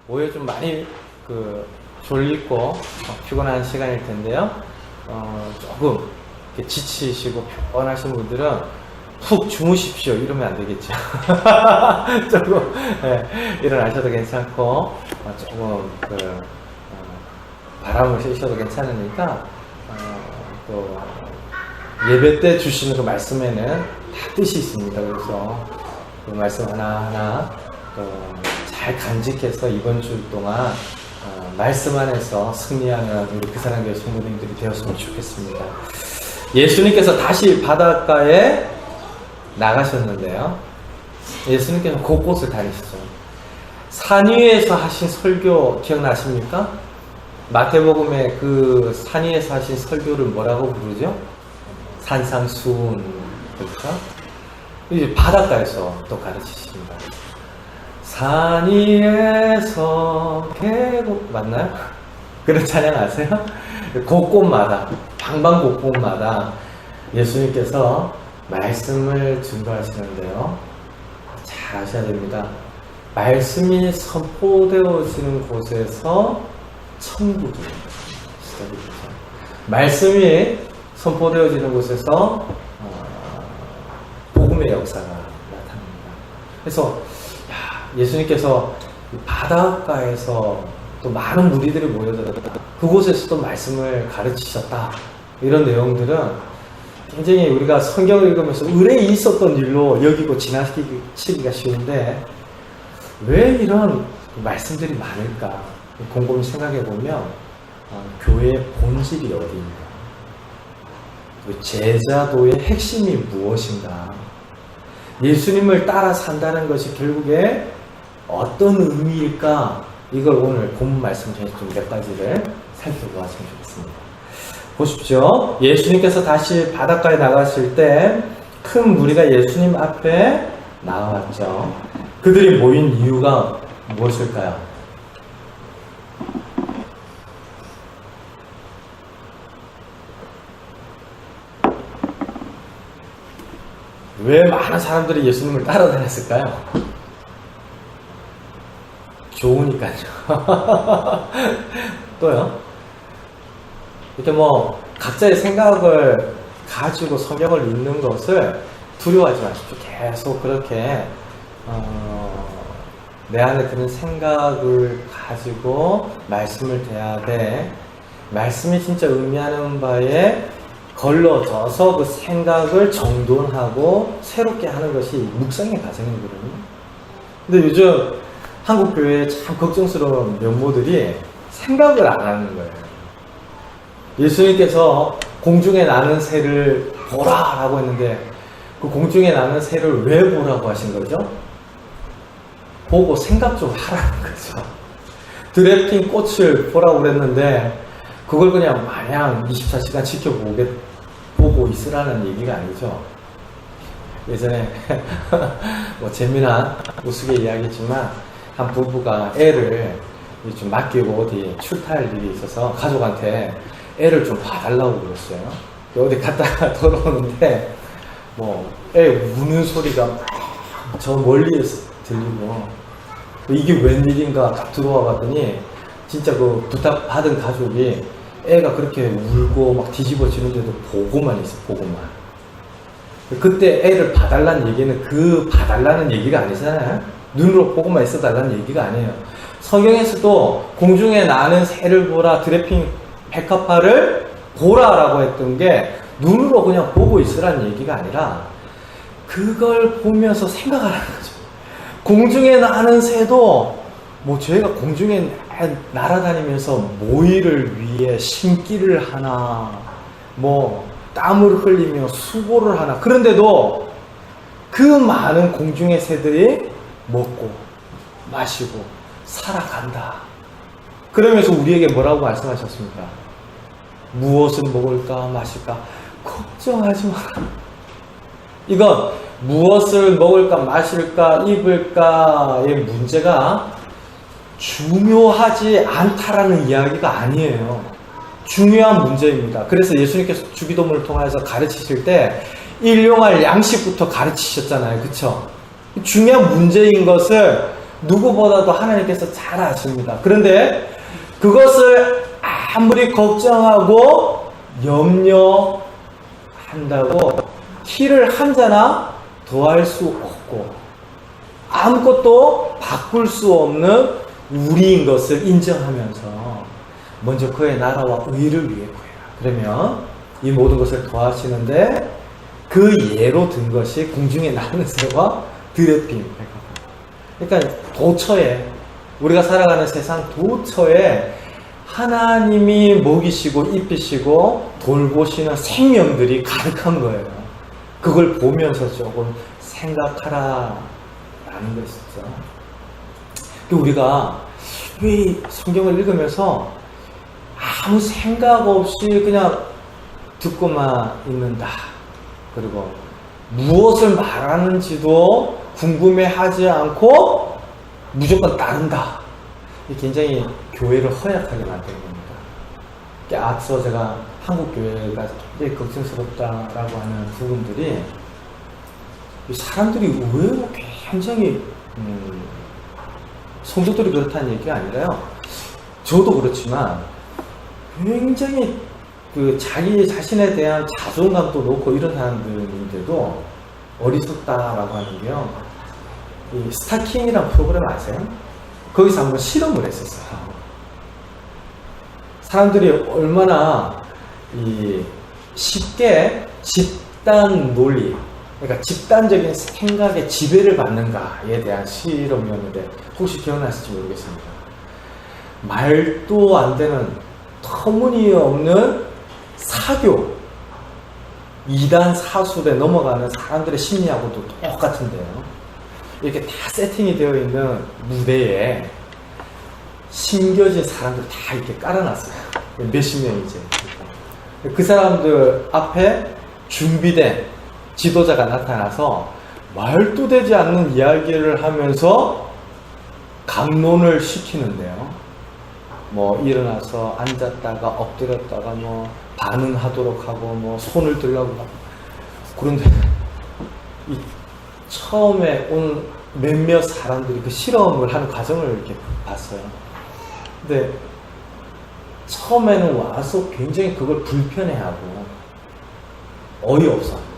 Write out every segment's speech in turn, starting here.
오히려 좀 많이 졸리고 피곤한 시간일 텐데요. 조금 이렇게 지치시고 피곤하신 분들은 푹 주무십시오. 이러면 안 되겠죠. 조금 일어나셔도 괜찮고 조금 바람을 쐬셔도 괜찮으니까 또 예배 때 주시는 그 말씀에는 다 뜻이 있습니다. 그래서 그 말씀 하나하나 잘 간직해서 이번 주 동안 말씀 안에서 승리하는 우리 그 사랑교회 성도님들이 되었으면 좋겠습니다. 예수님께서 다시 바닷가에 나가셨는데요. 예수님께서 곳곳을 다니시죠. 산 위에서 하신 설교 기억나십니까? 마태복음에 그 산 위에서 하신 설교를 뭐라고 부르죠? 산상수훈. 그렇죠? 이제 바닷가에서 또 가르치십니다. 산 위에서 계곡 맞나요? 그런 찬양 아세요? 곳곳마다 방방곳곳마다 예수님께서 말씀을 증거하시는데요. 잘 아셔야 됩니다. 말씀이 선포되어지는 곳에서 천국이 시작됩니다. 말씀이 선포되어지는 곳에서 복음의 역사가 나타납니다. 그래서 예수님께서 바닷가에서 또 많은 무리들이 모여들었다. 그곳에서 또 말씀을 가르치셨다. 이런 내용들은 굉장히 우리가 성경을 읽으면서 의뢰 있었던 일로 여기고 지나치기가 쉬운데 왜 이런 말씀들이 많을까? 곰곰이 생각해 보면 교회의 본질이 어디인가? 제자도의 핵심이 무엇인가? 예수님을 따라 산다는 것이 결국에 어떤 의미일까? 이걸 오늘 본 말씀 중에 좀 몇 가지를 살펴보았으면 좋겠습니다. 보십시오. 예수님께서 다시 바닷가에 나가실 때 큰 무리가 예수님 앞에 나왔죠. 그들이 모인 이유가 무엇일까요? 왜 많은 사람들이 예수님을 따라다녔을까요? 좋으니까요. 또요? 이렇게 각자의 생각을 가지고 성경을 읽는 것을 두려워하지 마십시오. 계속 그렇게 내 안에 드는 생각을 가지고 말씀을 대하되 말씀이 진짜 의미하는 바에 걸러져서 그 생각을 정돈하고 새롭게 하는 것이 묵상의 과정이거든요. 근데 요즘 한국 교회에 참 걱정스러운 면모들이 생각을 안 하는 거예요. 예수님께서 공중에 나는 새를 보라라고 했는데 그 공중에 나는 새를 왜 보라고 하신 거죠? 보고 생각 좀 하라는 거죠. 드래핀 꽃을 보라고 그랬는데 그걸 그냥 마냥 24시간 보고 있으라는 얘기가 아니죠. 예전에 재미난 우스개 이야기지만 한 부부가 애를 좀 맡기고 어디 출타할 일이 있어서 가족한테 애를 좀 봐달라고 그랬어요. 어디 갔다가 돌아오는데 애 우는 소리가 저 멀리에서 들리고 이게 웬일인가 딱 들어와 봤더니 진짜 그 부탁받은 가족이 애가 그렇게 울고 막 뒤집어지는데도 보고만 있어. 보고만. 그때 애를 봐달라는 얘기는 그 봐달라는 얘기가 아니잖아요. 눈으로 보고만 있어달라는 얘기가 아니에요. 성경에서도 공중에 나는 새를 보라, 드래핑 백합화를 보라라고 했던 게 눈으로 그냥 보고 있으라는 얘기가 아니라 그걸 보면서 생각하라는 거죠. 공중에 나는 새도 저희가 공중에 날아다니면서 모이를 위해 심기를 하나 땀을 흘리며 수고를 하나 그런데도 그 많은 공중의 새들이 먹고 마시고 살아간다. 그러면서 우리에게 뭐라고 말씀하셨습니까? 무엇을 먹을까 마실까 걱정하지 마라. 이건 무엇을 먹을까 마실까 입을까의 문제가 중요하지 않다라는 이야기가 아니에요. 중요한 문제입니다. 그래서 예수님께서 주기도문을 통해서 가르치실 때 일용할 양식부터 가르치셨잖아요. 그쵸? 중요한 문제인 것을 누구보다도 하나님께서 잘 아십니다. 그런데 그것을 아무리 걱정하고 염려한다고 티를 한 자나 더할 수 없고 아무것도 바꿀 수 없는 우리인 것을 인정하면서 먼저 그의 나라와 의를 위해 구해라. 그러면 이 모든 것을 더하시는데 그 예로 든 것이 궁중에 나는 새와 들의 빔. 그러니까 도처에 우리가 살아가는 세상 도처에 하나님이 먹이시고 입히시고 돌보시는 생명들이 가득한 거예요. 그걸 보면서 조금 생각하라 라는 것이죠. 우리가 이 성경을 읽으면서 아무 생각 없이 그냥 듣고만 있는다. 그리고 무엇을 말하는지도 궁금해하지 않고 무조건 따른다. 굉장히 교회를 허약하게 만드는 겁니다. 앞서 제가 한국 교회가 굉장히 걱정스럽다라고 하는 부분들이 사람들이 의외로 굉장히 성도들이 그렇다는 얘기가 아니라요. 저도 그렇지만 굉장히 그 자기 자신에 대한 자존감도 놓고 이런 사람들인데도 어리석다라고 하는 게요. 이 스타킹이라는 프로그램 아세요? 거기서 한번 실험을 했었어요. 사람들이 얼마나 쉽게 집단 논리, 그러니까 집단적인 생각에 지배를 받는가에 대한 실험이었는데 혹시 기억나실지 모르겠습니다. 말도 안 되는 터무니없는 사교, 이단 사술에 넘어가는 사람들의 심리하고도 똑같은데요. 이렇게 다 세팅이 되어 있는 무대에 심겨진 사람들 다 이렇게 깔아놨어요. 몇십 명이지. 그 사람들 앞에 준비된 지도자가 나타나서 말도 되지 않는 이야기를 하면서 강론을 시키는데요. 뭐 일어나서 앉았다가 엎드렸다가 뭐 반응하도록 하고 뭐 손을 들라고 하고. 그런데 이 처음에 온 몇몇 사람들이 그 실험을 하는 과정을 이렇게 봤어요. 근데 처음에는 와서 굉장히 그걸 불편해하고 어이없어 합니다.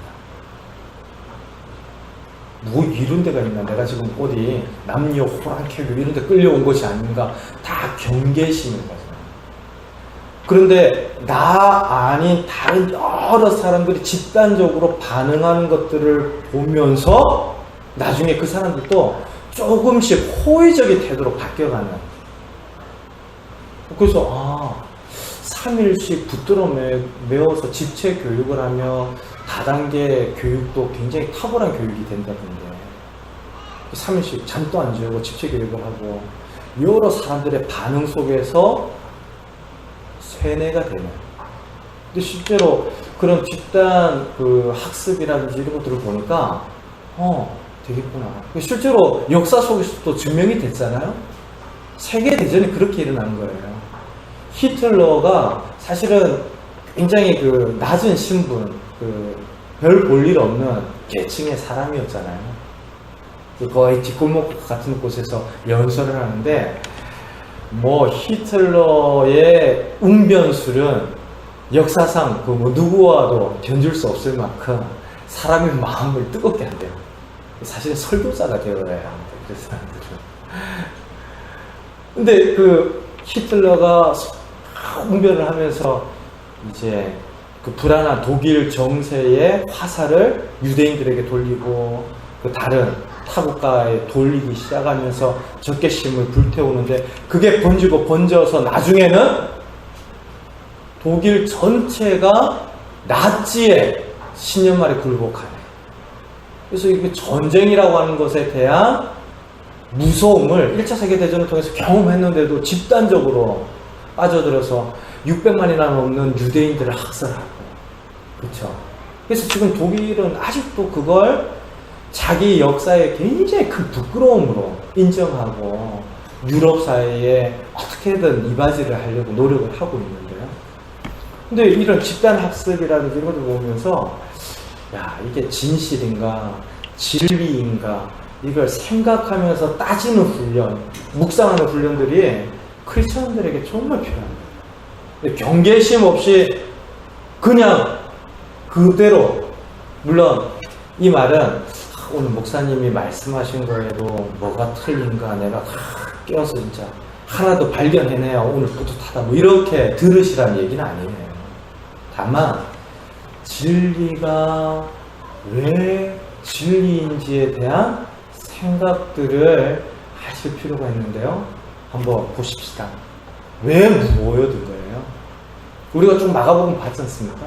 뭐 이런 데가 있나? 내가 지금 어디 남녀 호랑캐교 이런 데 끌려온 것이 아닌가? 다 경계심인 거죠. 그런데 나 아닌 다른 여러 사람들이 집단적으로 반응하는 것들을 보면서 나중에 그 사람들도 조금씩 호의적인 태도로 바뀌어가는. 그래서 3일씩 붙들어 메워서 집체 교육을 하며 다단계 교육도 굉장히 탁월한 교육이 된다던데 3일씩 잠도 안 재우고 집체 교육을 하고 여러 사람들의 반응 속에서 세뇌가 되는. 근데 실제로 그런 집단 그 학습이라든지 이런 것들을 보니까 되겠구나. 실제로 역사 속에서도 증명이 됐잖아요. 세계대전이 그렇게 일어난 거예요. 히틀러가 사실은 굉장히 그 낮은 신분, 별 볼 일 없는 계층의 사람이었잖아요. 거의 뒷골목 같은 곳에서 연설을 하는데 뭐 히틀러의 웅변술은 역사상 누구와도 견줄 수 없을 만큼 사람의 마음을 뜨겁게 한대요. 사실은 설교자가 되어야 합니다. 그 사람들은. 근데 그 히틀러가 웅변을 하면서 이제 그 불안한 독일 정세의 화살을 유대인들에게 돌리고 그 다른 타국가에 돌리기 시작하면서 적개심을 불태우는데 그게 번지고 번져서 나중에는 독일 전체가 나치의 신념말에 굴복하네. 그래서 이게 전쟁이라고 하는 것에 대한 무서움을 1차 세계대전을 통해서 경험했는데도 집단적으로 빠져들어서 600만이나 넘는 유대인들을 학살하고. 그렇죠. 그래서 지금 독일은 아직도 그걸 자기 역사에 굉장히 큰 부끄러움으로 인정하고 유럽 사회에 어떻게든 이바지를 하려고 노력을 하고 있는데요. 근데 이런 집단 학습이라든지 이런 것을 보면서 야, 이게 진실인가 진리인가 이걸 생각하면서 따지는 훈련, 묵상하는 훈련들이 크리스천들에게 정말 필요합니다. 경계심 없이 그냥 그대로, 물론 이 말은 오늘 목사님이 말씀하신 거에도 뭐가 틀린가 내가 다 깨어서 진짜 하나도 발견해내야 오늘 뿌듯하다 뭐 이렇게 들으시라는 얘기는 아니에요. 다만 진리가 왜 진리인지에 대한 생각들을 하실 필요가 있는데요. 한번 보십시다. 왜 모여든 거예요? 우리가 좀 마가복음 봤지 않습니까?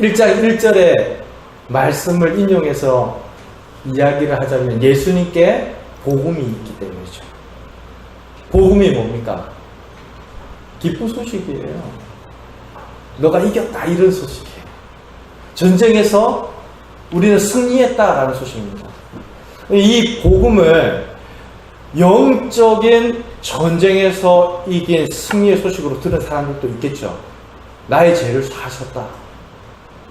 1장 1절에 말씀을 인용해서 이야기를 하자면 예수님께 복음이 있기 때문이죠. 복음이 뭡니까? 기쁜 소식이에요. 너가 이겼다 이런 소식이에요. 전쟁에서 우리는 승리했다라는 소식입니다. 이 복음을 영적인 전쟁에서 이긴 승리의 소식으로 들은 사람들도 있겠죠. 나의 죄를 사하셨다.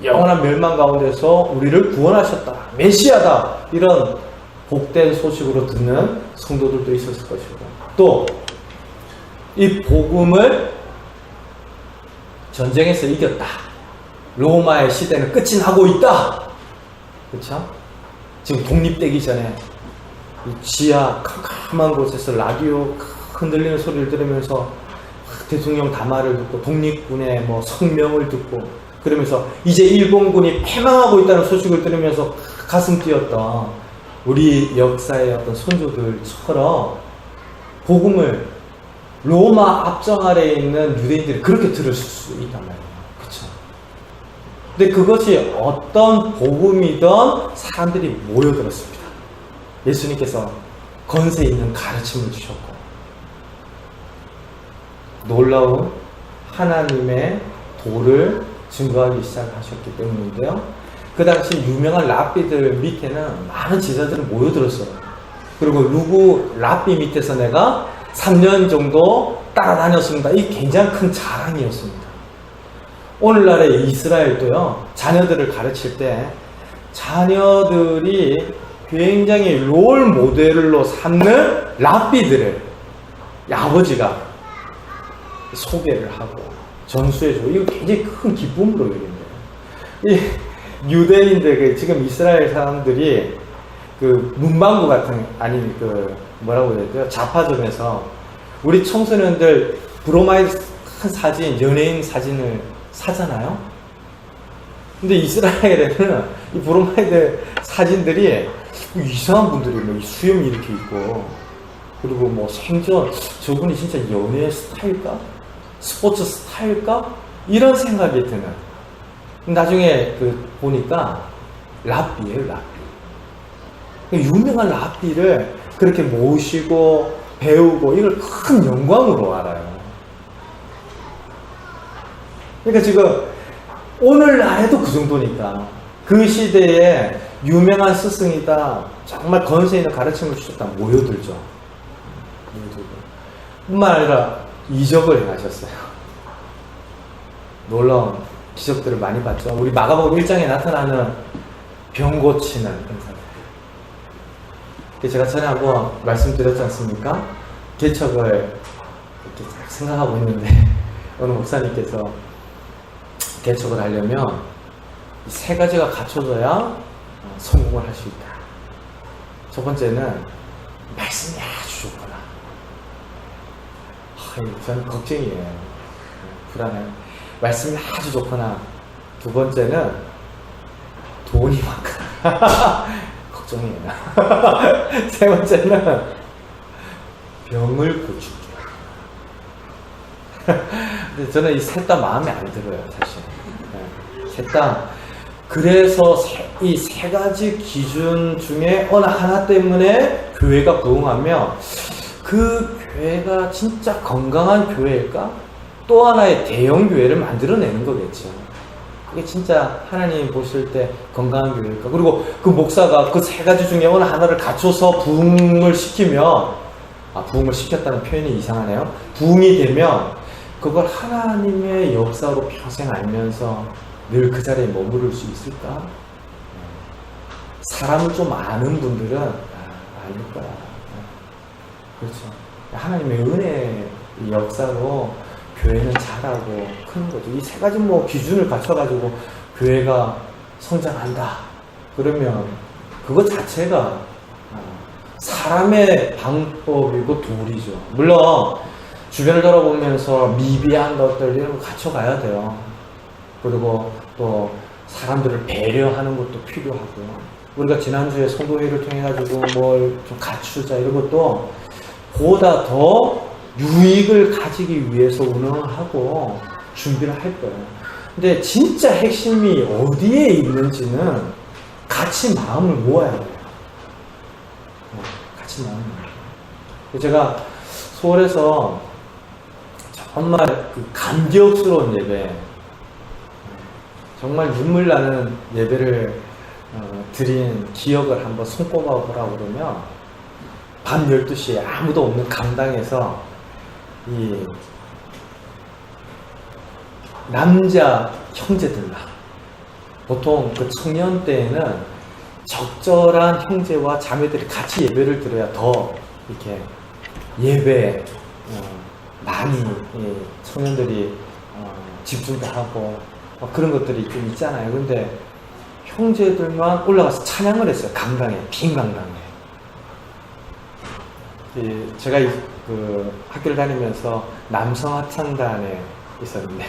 영원한 멸망 가운데서 우리를 구원하셨다. 메시아다. 이런 복된 소식으로 듣는 성도들도 있었을 것이고, 또 이 복음을 전쟁에서 이겼다. 로마의 시대는 끝이 나고 있다. 그렇죠? 지금 독립되기 전에 이 지하 캄캄한 곳에서 라디오 흔들리는 소리를 들으면서 대통령 담화를 듣고 독립군의 뭐 성명을 듣고 그러면서 이제 일본군이 패망하고 있다는 소식을 들으면서 가슴 뛰었던 우리 역사의 어떤 선조들처럼 복음을 로마 압정 아래에 있는 유대인들이 그렇게 들을 수 있단 말이에요. 그렇죠? 근데 그것이 어떤 복음이든 사람들이 모여들었습니다. 예수님께서 건세 있는 가르침을 주셨고 놀라운 하나님의 도를 증거하기 시작하셨기 때문인데요. 그 당시 유명한 랍비들 밑에는 많은 제자들이 모여들었어요. 그리고 누구 랍비 밑에서 내가 3년 정도 따라다녔습니다. 이 굉장히 큰 자랑이었습니다. 오늘날의 이스라엘도요, 자녀들을 가르칠 때 자녀들이 굉장히 롤 모델로 삼는 랍비들을 아버지가 소개를 하고 전수해주고, 이거 굉장히 큰 기쁨으로 여긴대요. 이 유대인들, 지금 이스라엘 사람들이 그 문방구 같은, 아니 그 뭐라고 해야 돼요? 자파점에서 우리 청소년들 브로마이드 큰 사진, 연예인 사진을 사잖아요. 근데 이스라엘에는 이 브로마이드 사진들이 이상한 분들이 뭐 수염이 이렇게 있고, 그리고 뭐 생전 저분이 진짜 연예 스타일까? 스포츠 스타일까? 이런 생각이 드는. 나중에 그 보니까 랍비예요, 랍비. 유명한 랍비를 그렇게 모시고 배우고 이걸 큰 영광으로 알아요. 그러니까 지금 오늘날에도 그 정도니까 그 시대에 유명한 스승이다, 정말 건세 있는 가르침을 주셨다, 모여들죠. 뿐만 아니라 이적을 행하셨어요. 놀라운 기적들을 많이 봤죠. 우리 마가복음 1장에 나타나는 병 고치는 행사들. 제가 전에 한번 말씀드렸지 않습니까? 개척을 이렇게 생각하고 있는데 어느 목사님께서 개척을 하려면 이 세 가지가 갖춰져야 성공을 할 수 있다. 첫 번째는 말씀이 아주 좋구나. 저는 걱정이에요. 불안해요. 말씀이 아주 좋구나. 두 번째는 돈이 많구나. 걱정이에요. 세 번째는 병을 고치게. 근데 저는 이 셋 다 마음에 안 들어요, 사실. 셋 다. 그래서 이 세 가지 기준 중에 어느 하나 때문에 교회가 부흥하며 그 교회가 진짜 건강한 교회일까? 또 하나의 대형 교회를 만들어내는 거겠죠. 그게 진짜 하나님 보실 때 건강한 교회일까? 그리고 그 목사가 그 세 가지 중에 어느 하나를 갖춰서 부흥을 시키면, 부흥을 시켰다는 표현이 이상하네요. 부흥이 되면 그걸 하나님의 역사로 평생 알면서 늘 그 자리에 머무를 수 있을까? 사람을 좀 아는 분들은 아닐 거야. 그렇죠. 하나님의 은혜의 역사로 교회는 잘하고 크는 거죠. 이 세 가지 뭐 기준을 갖춰가지고 교회가 성장한다. 그러면 그것 자체가 사람의 방법이고 도리죠. 물론 주변을 돌아보면서 미비한 것들 이런 거 갖춰가야 돼요. 그리고 또 사람들을 배려하는 것도 필요하고, 우리가 지난주에 성도회의를 통해 가지고 뭘 좀 갖추자 이런 것도 보다 더 유익을 가지기 위해서 운영하고 준비를 할 거예요. 근데 진짜 핵심이 어디에 있는지는 같이 마음을 모아야 돼요. 같이 마음을 모아야 돼요. 제가 서울에서 정말 그 감격스러운 예배, 정말 눈물 나는 예배를 드린 기억을 한번 손꼽아 보라고 그러면, 밤 12시에 아무도 없는 강당에서 이 남자 형제들만, 보통 그 청년 때에는 적절한 형제와 자매들이 같이 예배를 드려야 더 이렇게 예배에 많이 청년들이 집중도 하고 그런 것들이 좀 있잖아요. 근데 형제들만 올라가서 찬양을 했어요. 강당에, 빈 강당에. 제가 그 학교를 다니면서 남성 합창단에 있었는데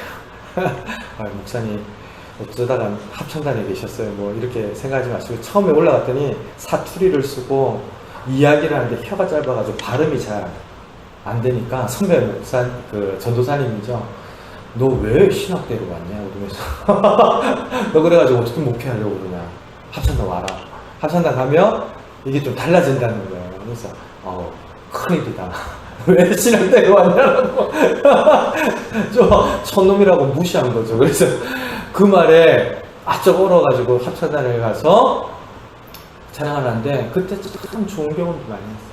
목사님 어쩌다가 합창단에 계셨어요. 뭐 이렇게 생각하지 마시고, 처음에 올라갔더니 사투리를 쓰고 이야기를 하는데 혀가 짧아가지고 발음이 잘 안 되니까 선배 목사, 그 전도사님이죠. 너 왜 신학대로 왔냐? 그러면서 너 그래가지고 어떻게 목회하려고 그러냐? 합창단 와라. 합창단 가면 이게 좀 달라진다는 거예요. 그래서 큰일이다. 왜 신학대로 왔냐고 저 촌놈이라고 무시한 거죠. 그래서 그 말에 아쩍 얼어가지고 합창단에 가서 찬양을 하는데, 그때 참 좋은 경험도 많이 했어요.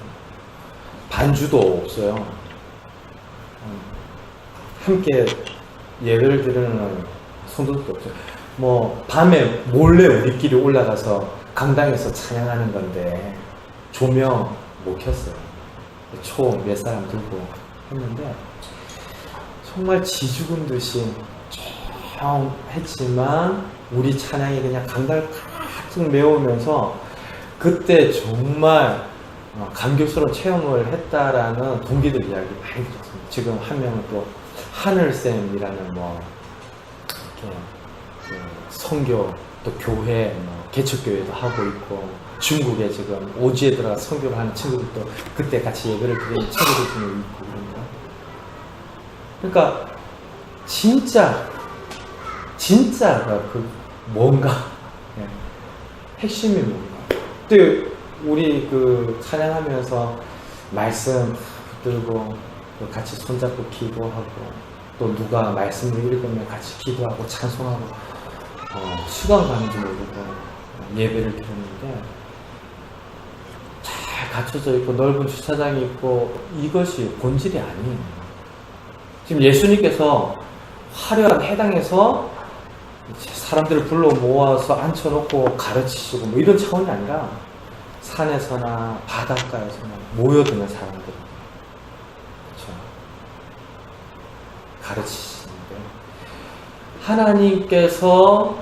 반주도 없어요. 함께 예배를 드리는 성도들도 없어요. 뭐 밤에 몰래 우리끼리 올라가서 강당에서 찬양하는 건데 조명 못 켰어요. 초 몇 사람 들고 했는데 정말 지죽은 듯이 조용했지만 우리 찬양이 그냥 강당을 가득 메우면서 그때 정말 감격스러운 체험을 했다라는 동기들 이야기 많이 들었습니다. 지금 한 명은 또 하늘쌤이라는 뭐 이렇게 선교 또 교회 개척교회도 하고 있고, 중국에 지금 오지에 들어가 선교를 하는 친구들도 그때 같이 예배를 드리는 친구들 중에 있고 그런 거. 그러니까 진짜가 그 뭔가 핵심이 뭔가. 또 우리 그 찬양하면서 말씀 붙들고 또 같이 손잡고 기도하고, 또 누가 말씀을 읽으면 같이 기도하고 찬송하고 시간 가는 줄 모르고 예배를 드렸는데, 잘 갖춰져 있고 넓은 주차장이 있고, 이것이 본질이 아니에요. 지금 예수님께서 화려한 해당에서 사람들을 불러 모아서 앉혀놓고 가르치시고 뭐 이런 차원이 아니라 산에서나 바닷가에서나 모여드는 사람들, 그렇죠? 가르치시는데, 하나님께서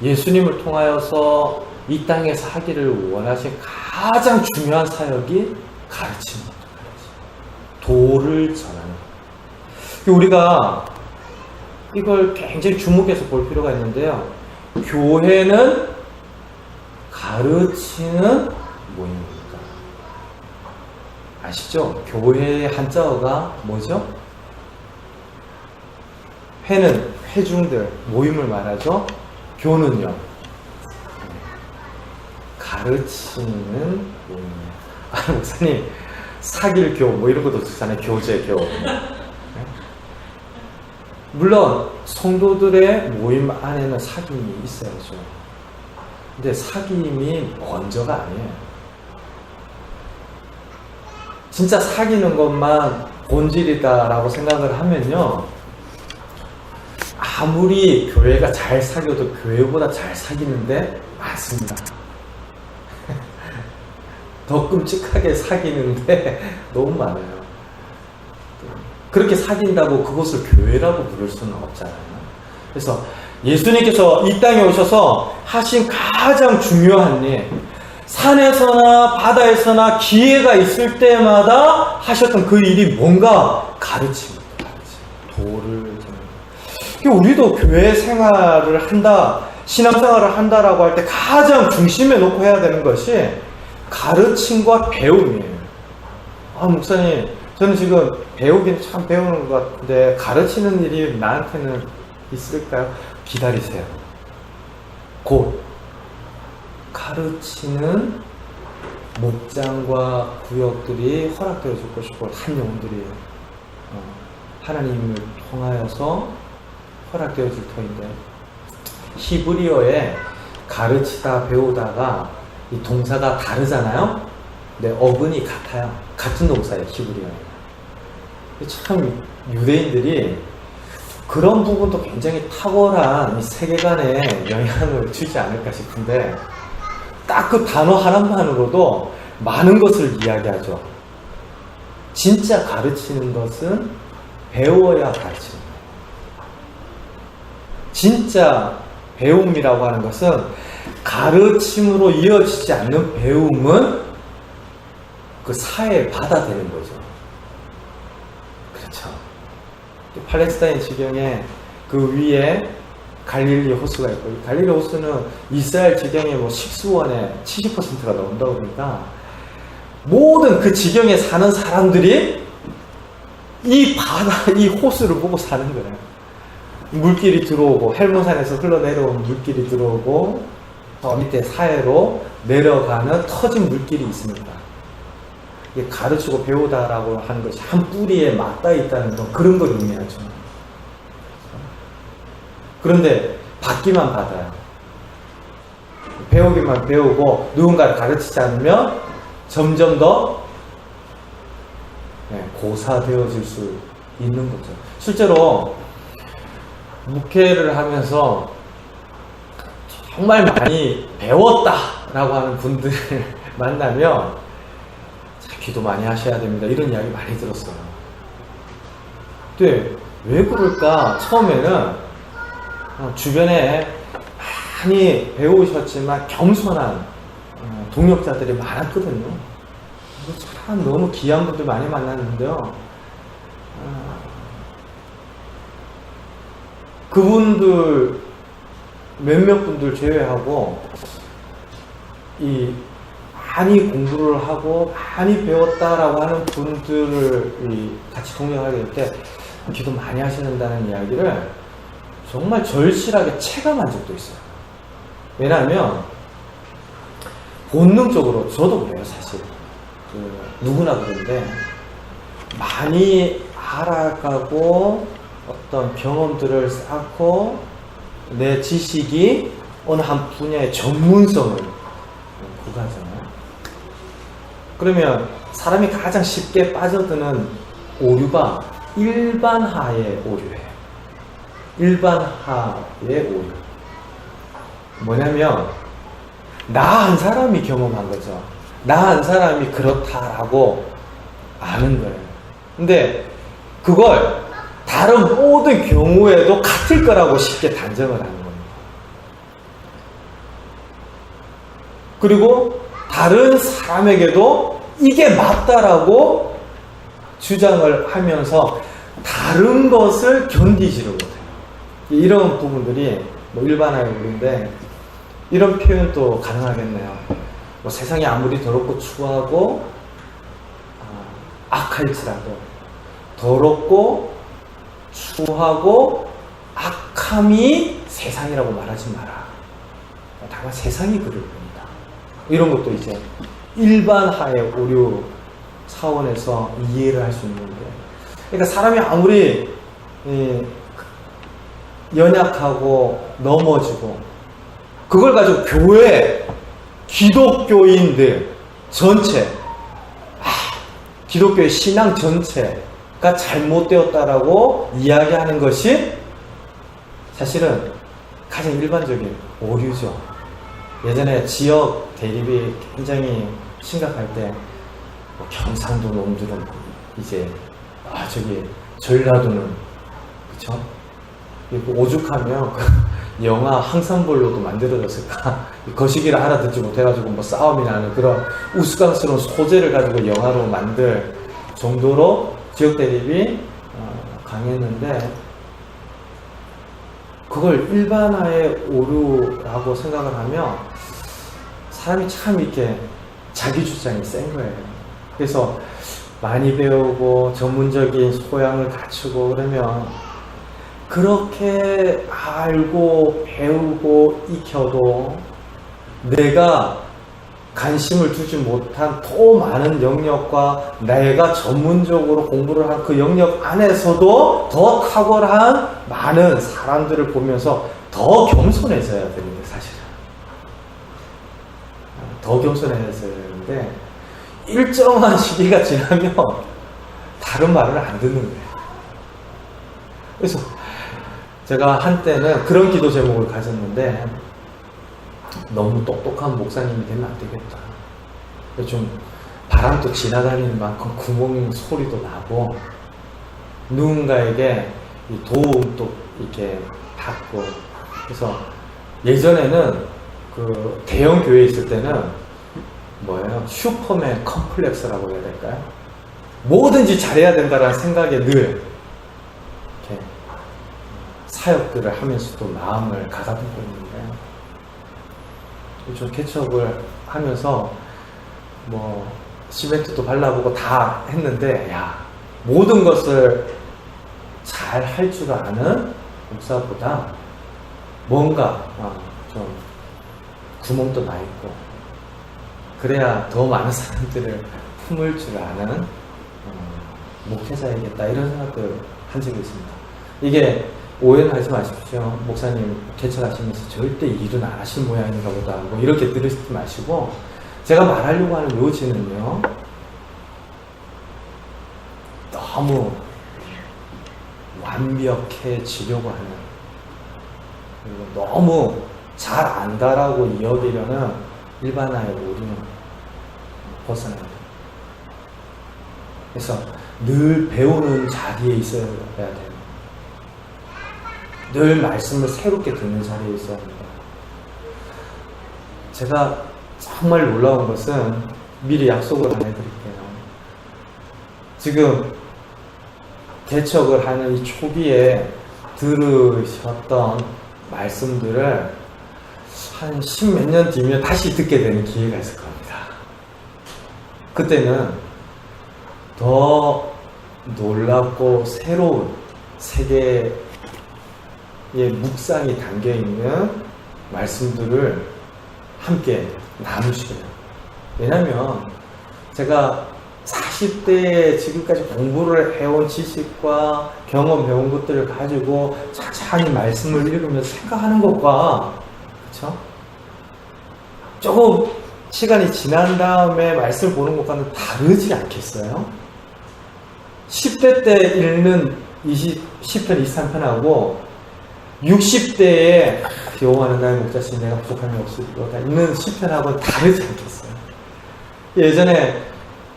예수님을 통하여서 이 땅에서 하기를 원하신 가장 중요한 사역이 가르치는 거죠. 도를 전하는 것. 우리가 이걸 굉장히 주목해서 볼 필요가 있는데요. 교회는 가르치는 모임입니다. 아시죠? 교회의 한자어가 뭐죠? 회는 회중들, 모임을 말하죠. 교는요, 가르치는 모임이에요. 목사님, 사길교 뭐 이런 것도 듣잖아요. 교제교. 물론 성도들의 모임 안에는 사귐이 있어야죠. 근데 사귐이 먼저가 아니에요. 진짜 사귀는 것만 본질이다라고 생각을 하면요, 아무리 교회가 잘 사귀어도 교회보다 잘 사귀는데 많습니다. 더 끔찍하게 사귀는데 너무 많아요. 그렇게 사귄다고 그것을 교회라고 부를 수는 없잖아요. 그래서 예수님께서 이 땅에 오셔서 하신 가장 중요한 일, 산에서나 바다에서나 기회가 있을 때마다 하셨던 그 일이 뭔가 가르침입니다. 도를 전하는. 우리도 교회 생활을 한다, 신앙생활을 한다라고 할 때 가장 중심에 놓고 해야 되는 것이 가르침과 배움이에요. 목사님, 저는 지금 배우긴 참 배우는 것 같은데 가르치는 일이 나한테는 있을까요? 기다리세요. 곧 가르치는 목장과 구역들이 허락되어 줄 것이고 한 영혼들이 하나님을 통하여서 허락되어 줄 터인데, 히브리어에 가르치다 배우다가 이 동사가 다르잖아요. 근데 어근이 같아요. 같은 동사예요, 히브리어에. 참 유대인들이 그런 부분도 굉장히 탁월한 이 세계관에 영향을 주지 않을까 싶은데, 딱 그 단어 하나만으로도 많은 것을 이야기하죠. 진짜 가르치는 것은 배워야 가르치는 거예요. 진짜 배움이라고 하는 것은 가르침으로 이어지지 않는 배움은 그 사회에 받아들이는 거죠. 그렇죠. 팔레스타인 지경에 그 위에 갈릴리 호수가 있고, 이 갈릴리 호수는 이스라엘 지경의 뭐 식수원의 70%가 넘는다고 그러니까 모든 그 지경에 사는 사람들이 이 바다, 이 호수를 보고 사는 거예요. 물길이 들어오고, 헬몬산에서 흘러내려온 물길이 들어오고, 저 밑에 사해로 내려가는 터진 물길이 있습니다. 이게 가르치고 배우다라고 하는 것이 한 뿌리에 맞닿아 있다는 건 그런 걸 의미하죠. 그런데 받기만 받아요. 배우기만 배우고 누군가를 가르치지 않으면 점점 더 고사되어질 수 있는 거죠. 실제로 목회를 하면서 정말 많이 배웠다라고 하는 분들을 만나면 기도 많이 하셔야 됩니다, 이런 이야기 많이 들었어요. 근데 왜 그럴까? 처음에는 주변에 많이 배우셨지만 겸손한 동역자들이 많았거든요. 참 너무 귀한 분들 많이 만났는데요. 그분들 몇몇 분들 제외하고 이 많이 공부를 하고 많이 배웠다라고 하는 분들을 같이 동역하게 될 때 기도 많이 하시는다는 이야기를 정말 절실하게 체감한 적도 있어요. 왜냐하면 본능적으로 저도 그래요, 사실. 누구나 그런데 많이 알아가고 어떤 경험들을 쌓고 내 지식이 어느 한 분야의 전문성을 구가하잖아요. 그러면 사람이 가장 쉽게 빠져드는 오류가 일반화의 오류예요. 일반화의 오류. 뭐냐면 나 한 사람이 경험한 거죠. 나 한 사람이 그렇다라고 아는 거예요. 근데 그걸 다른 모든 경우에도 같을 거라고 쉽게 단정을 하는 겁니다. 그리고 다른 사람에게도 이게 맞다라고 주장을 하면서 다른 것을 견디지를 못해요. 이런 부분들이 뭐 일반화의 오류인데, 이런 표현도 가능하겠네요. 뭐 세상이 아무리 더럽고 추하고 악할지라도 더럽고 추하고 악함이 세상이라고 말하지 마라. 다만 세상이 그럴 뿐이다. 이런 것도 이제 일반화의 오류 차원에서 이해를 할 수 있는데, 그러니까 사람이 아무리 연약하고 넘어지고 그걸 가지고 교회, 기독교인들 전체, 기독교의 신앙 전체가 잘못되었다라고 이야기하는 것이 사실은 가장 일반적인 오류죠. 예전에 지역 대립이 굉장히 심각할 때 뭐 경상도 놈들은 이제 저기 전라도는 그쵸? 오죽하면 영화 항상볼로도 만들어졌을까? 거시기를 알아듣지 못해가지고 뭐 싸움이 나는 그런 우스꽝스러운 소재를 가지고 영화로 만들 정도로 지역 대립이 강했는데, 그걸 일반화의 오류라고 생각을 하면 사람이 참 이렇게 자기 주장이 센 거예요. 그래서 많이 배우고 전문적인 소양을 갖추고 그러면 그렇게 알고 배우고 익혀도 내가 관심을 두지 못한 더 많은 영역과 내가 전문적으로 공부를 한 그 영역 안에서도 더 탁월한 많은 사람들을 보면서 더 겸손해져야 되는데, 사실은 더 겸손해져야 되는데 일정한 시기가 지나면 다른 말을 안 듣는 거예요. 그래서 제가 한때는 그런 기도 제목을 가졌는데, 너무 똑똑한 목사님이 되면 안 되겠다. 좀 바람도 지나다니는 만큼 구멍 소리도 나고 누군가에게 도움도 이렇게 받고. 그래서 예전에는 그 대형 교회에 있을 때는 뭐예요? 슈퍼맨 컴플렉스라고 해야 될까요? 뭐든지 잘해야 된다는 생각에 늘 이렇게 사역들을 하면서도 마음을 가다듬고 있는데, 좀 개척을 하면서 뭐 시멘트도 발라보고 다 했는데, 모든 것을 잘 할 줄 아는 목사보다 뭔가 좀 구멍도 나 있고 그래야 더 많은 사람들을 품을 줄 아는 목회자이겠다, 이런 생각을 한 적이 있습니다. 이게 오해는 하지 마십시오. 목사님 개척하시면서 절대 일은 안 하신 모양인가 보다 뭐 이렇게 들으시지 마시고, 제가 말하려고 하는 요지는요, 너무 완벽해지려고 하는, 그리고 너무 잘 안다라고 여기려는 일반화의 오류는 벗어나야 돼요. 그래서 늘 배우는 자리에 있어야 돼요. 늘 말씀을 새롭게 듣는 자리에 있어야 합니다. 제가 정말 놀라운 것은 미리 약속을 하나 해드릴게요. 지금 개척을 하는 이 초기에 들으셨던 말씀들을 한 10몇 년 뒤면 다시 듣게 되는 기회가 있을 겁니다. 그때는 더 놀랍고 새로운 세계의 묵상이 담겨있는 말씀들을 함께 나누시게 돼요. 왜냐하면 제가 40대에 지금까지 공부를 해온 지식과 경험해온 것들을 가지고 차차히 말씀을 읽으면서 생각하는 것과, 그쵸? 조금 시간이 지난 다음에 말씀을 보는 것과는 다르지 않겠어요? 10대 때 읽는 10편, 23편하고 60대에 여호와는 나의 목자시니 내가 부족함이 없으리로다 읽는 10편하고는 다르지 않겠어요? 예전에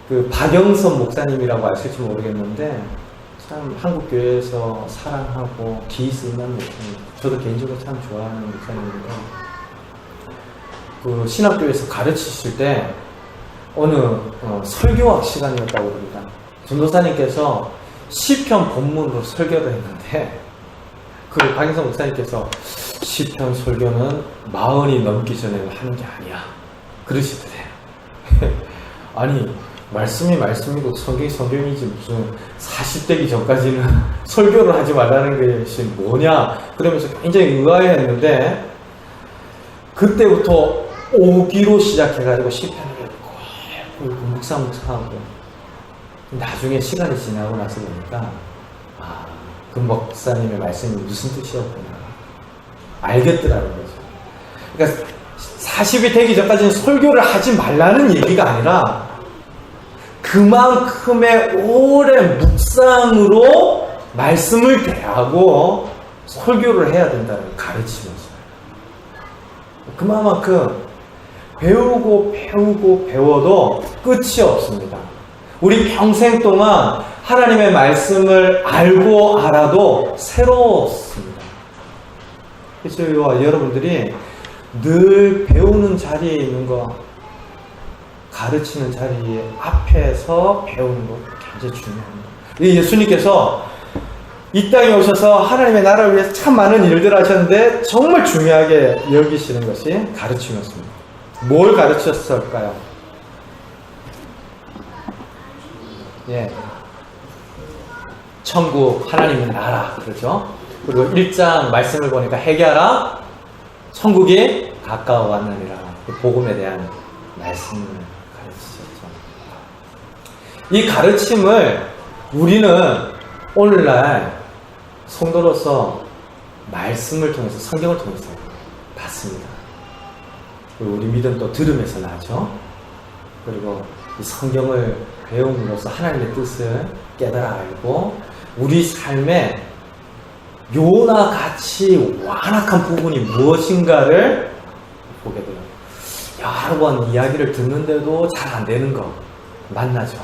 그 박영선 목사님이라고 아실지 모르겠는데, 참 한국교회에서 사랑하고 기이스만 목사님, 저도 개인적으로 참 좋아하는 목사님인데, 그 신학교에서 가르치실 때 어느 설교학 시간이었다고 합니다. 전도사님께서 시편 본문으로 설교를 했는데, 그 박영선 목사님께서 시편 설교는 40이 넘기 전에는 하는 게 아니야 그러시더래요. 아니, 말씀이 말씀이고 성경이 성경이지 무슨 40대기 전까지는 설교를 하지 말라는 것이 뭐냐 그러면서 굉장히 의아해했는데, 그때부터 오기로 시작해가지고 시편을 읽고 묵상하고, 나중에 시간이 지나고 나서 보니까 그 목사님의 말씀이 무슨 뜻이었구나 알겠더라는 거죠. 그러니까 40이 되기 전까지는 설교를 하지 말라는 얘기가 아니라 그만큼의 오랜 묵상으로 말씀을 대하고 설교를 해야 된다는 가르치면서요. 그만큼 배우고 배우고 배워도 끝이 없습니다. 우리 평생 동안 하나님의 말씀을 알고 알아도 새롭습니다. 그래서 여러분들이 늘 배우는 자리에 있는 거, 가르치는 자리 앞에서 배우는 거 굉장히 중요합니다. 예수님께서 이 땅에 오셔서 하나님의 나라를 위해서 참 많은 일들을 하셨는데 정말 중요하게 여기시는 것이 가르침이었습니다. 뭘 가르쳤을까요? 예, 천국 하나님의 나라, 그렇죠? 그리고 1장 말씀을 보니까 회개하라, 천국이 가까워 왔느니라. 복음에 대한 말씀을 가르치셨죠. 이 가르침을 우리는 오늘날 성도로서 말씀을 통해서, 성경을 통해서 받습니다. 그리고 우리 믿음도 들음에서 나죠. 그리고 이 성경을 배움으로써 하나님의 뜻을 깨달아 알고 우리 삶에 요나 같이 완악한 부분이 무엇인가를 보게 돼요. 여러 번 이야기를 듣는데도 잘 안 되는 거 만나죠.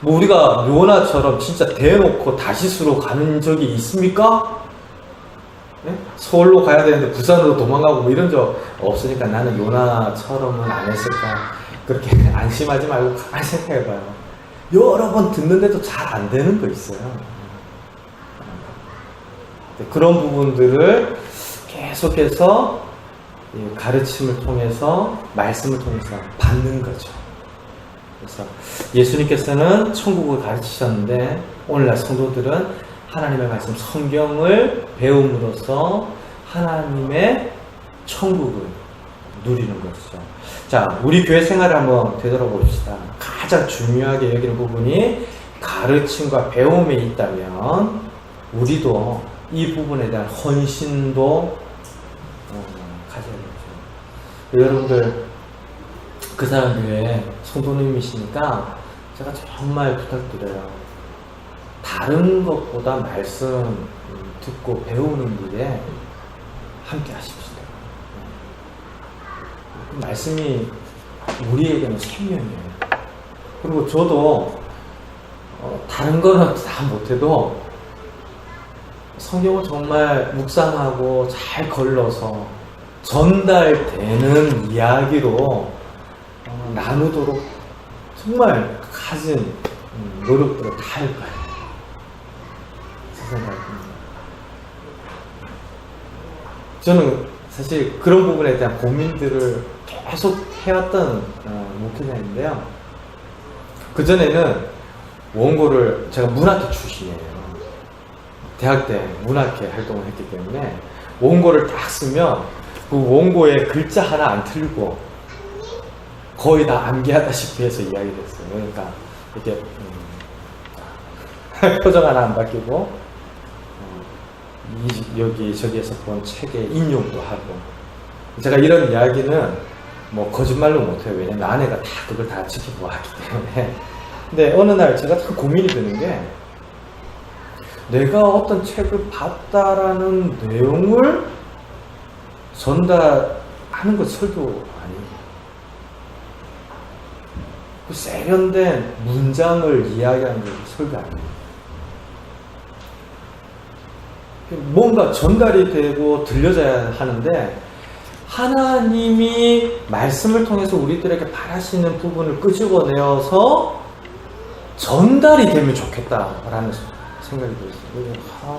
뭐 우리가 요나처럼 진짜 대놓고 다시스로 가는 적이 있습니까? 네? 서울로 가야 되는데 부산으로 도망가고 뭐 이런 적 없으니까 나는 요나처럼은 안 했을까, 그렇게 안심하지 말고 가만히 생각해봐요. 여러 번 듣는데도 잘 안 되는 거 있어요. 그런 부분들을 계속해서 가르침을 통해서, 말씀을 통해서 받는 거죠. 그래서 예수님께서는 천국을 가르치셨는데 오늘날 성도들은 하나님의 말씀, 성경을 배움으로써 하나님의 천국을 누리는 것이죠. 자, 우리 교회 생활을 한번 되돌아봅시다. 가장 중요하게 여기는 부분이 가르침과 배움에 있다면 우리도 이 부분에 대한 헌신도 가져야겠죠. 여러분들, 그 사람 교회 성도님이시니까 제가 정말 부탁드려요. 다른 것보다 말씀 듣고 배우는 일에 함께 하십시오. 그 말씀이 우리에게는 생명이에요. 그리고 저도 다른 거는 다 못해도 성경을 정말 묵상하고 잘 걸러서 전달되는 이야기로 나누도록 정말 가진 노력들을 다 할 거예요. 제 생각입니다. 저는 사실 그런 부분에 대한 고민들을 계속 해왔던 목회자인데요. 그전에는 원고를, 제가 문학회 출신이에요. 대학 때 문학회 활동을 했기 때문에 원고를 딱 쓰면 그 원고에 글자 하나 안 틀리고 거의 다 암기하다시피 해서 이야기를 했어요. 그러니까 이렇게 표정 하나 안 바뀌고 여기 저기에서 본 책의 인용도 하고, 제가 이런 이야기는 뭐 거짓말로 못해요. 왜냐면 아내가 다 그걸 다 지켜보았기 때문에. 근데 어느 날 제가 참 고민이 드는 게, 내가 어떤 책을 봤다라는 내용을 전달하는 건 설교 아니에요. 그 세련된 문장을 이야기하는 게 설교 아니에요. 뭔가 전달이 되고 들려져야 하는데, 하나님이 말씀을 통해서 우리들에게 바라시는 부분을 끄집어내어서 전달이 되면 좋겠다라는 생각이 들었어요.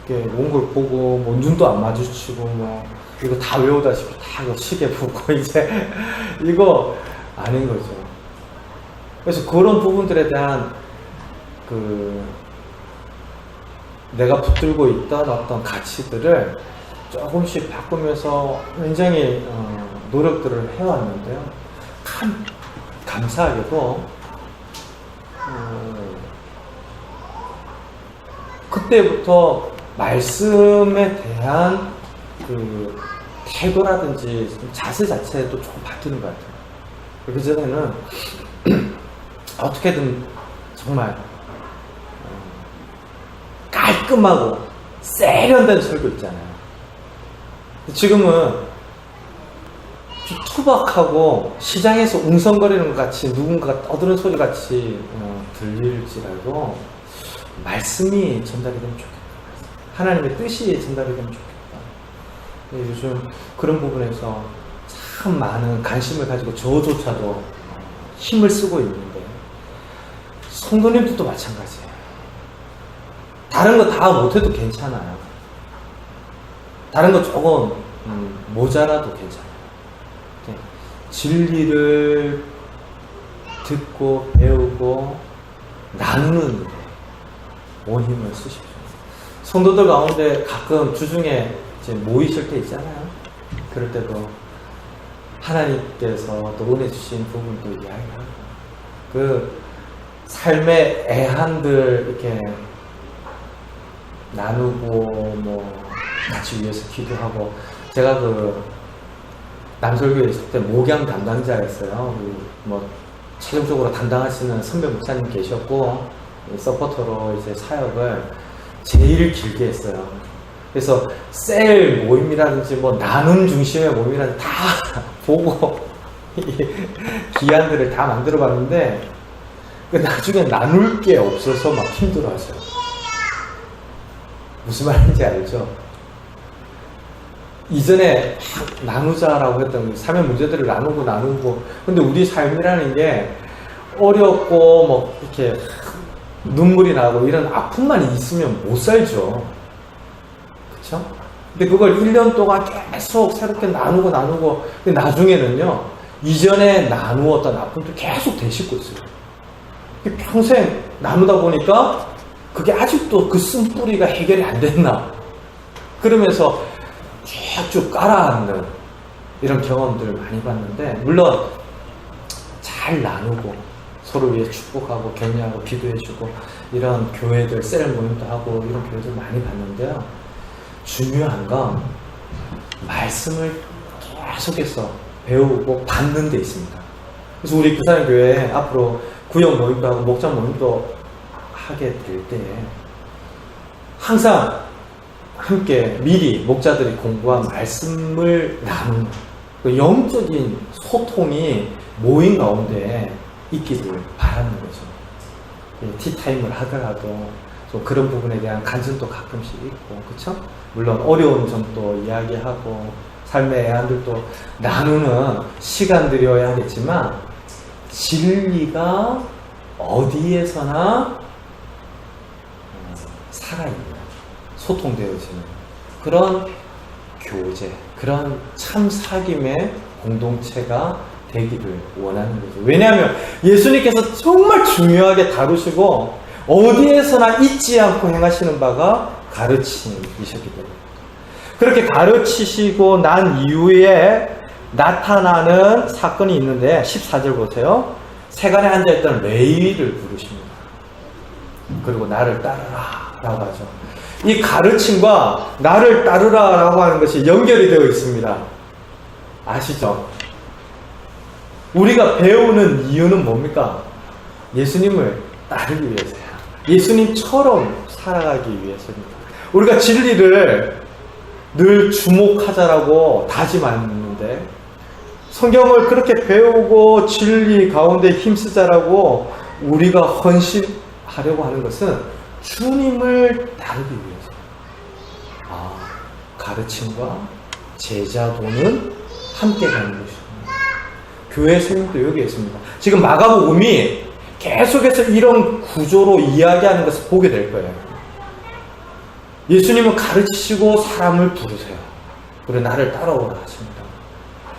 이렇게 온 걸 보고 뭐 눈도 안 마주치고 뭐 이거 다 외우다시피 다 시계 보고 이제 이거 아닌 거죠. 그래서 그런 부분들에 대한 내가 붙들고 있던 어떤 가치들을 조금씩 바꾸면서 굉장히 노력들을 해왔는데요. 참 감사하게도 그때부터 말씀에 대한 그 태도라든지 자세 자체도 조금 바뀌는 것 같아요. 그 전에는 어떻게든 정말 깔끔하고 세련된 설교 있잖아요. 지금은 투박하고 시장에서 웅성거리는 것 같이 누군가가 떠드는 소리 같이 들릴지라도 말씀이 전달이 되면 좋겠다. 하나님의 뜻이 전달이 되면 좋겠다. 요즘 그런 부분에서 참 많은 관심을 가지고 저조차도 힘을 쓰고 있는데 성도님들도 마찬가지예요. 다른 거 다 못해도 괜찮아요. 다른 거 조금 모자라도 괜찮아요. 진리를 듣고 배우고 나누는 일에 온 힘을 쓰십시오. 성도들 가운데 가끔 주중에 이제 모이실 때 있잖아요. 그럴 때도 하나님께서 또 은혜 주신 부분도 이야기하고 그 삶의 애한들 이렇게 나누고 뭐 같이 위해서 기도하고 제가 그 남설교에 있을 때 목양 담당자였어요. 뭐 최종적으로 담당하시는 선배 목사님 계셨고 서포터로 이제 사역을 제일 길게 했어요. 그래서 셀 모임이라든지 뭐 나눔 중심의 모임이라든지 다 보고 기한들을 다 만들어 봤는데 나중에 나눌 게 없어서 막 힘들어하셔요. 무슨 말인지 알죠? 이전에 나누자라고 했던 삶의 문제들을 나누고 근데 우리 삶이라는 게 어렵고 뭐 이렇게 눈물이 나고 이런 아픔만 있으면 못 살죠. 그쵸? 근데 그걸 1년 동안 계속 새롭게 나누고 근데 나중에는요 이전에 나누었던 아픔도 계속 되씹고 있어요. 평생 나누다 보니까 그게 아직도 그 쓴뿌리가 해결이 안 됐나 그러면서 쭉쭉 깔아앉는 이런 경험들을 많이 봤는데 물론 잘 나누고 서로 위해 축복하고 격려하고 기도해주고 이런 교회들 셀 모임도 하고 이런 교회들 많이 봤는데요. 중요한 건 말씀을 계속해서 배우고 받는 데 있습니다. 그래서 우리 부산 교회에 앞으로 구역 모임도 하고 목장 모임도 하게 될 때에 항상 함께 미리 목자들이 공부한 말씀을 나누는 영적인 소통이 모임 가운데 있기를 바라는 거죠. 티타임을 하더라도 좀 그런 부분에 대한 간증도 가끔씩 있고 그쵸? 물론 어려운 점도 이야기하고 삶의 애환들도 나누는 시간들이어야 하겠지만 진리가 어디에서나 살아있는 소통되어지는 그런 교제, 그런 참 사귐의 공동체가 되기를 원하는 거죠. 왜냐하면 예수님께서 정말 중요하게 다루시고 어디에서나 잊지 않고 행하시는 바가 가르침이셨기 때문에 그렇게 가르치시고 난 이후에 나타나는 사건이 있는데 14절 보세요. 세간에 앉아있던 레위를 부르십니다. 그리고 나를 따르라 라고 하죠. 이 가르침과 나를 따르라 라고 하는 것이 연결이 되어 있습니다. 아시죠? 우리가 배우는 이유는 뭡니까? 예수님을 따르기 위해서야. 예수님처럼 살아가기 위해서입니다. 우리가 진리를 늘 주목하자라고 다짐하는데 성경을 그렇게 배우고 진리 가운데 힘쓰자라고 우리가 헌신하려고 하는 것은 주님을 따르기 위해서. 가르침과 제자도는 함께 가는 것입니다. 교회 생명도 여기에 있습니다. 지금 마가복음이 계속해서 이런 구조로 이야기하는 것을 보게 될 거예요. 예수님은 가르치시고 사람을 부르세요. 그리고 나를 따라오라 하십니다.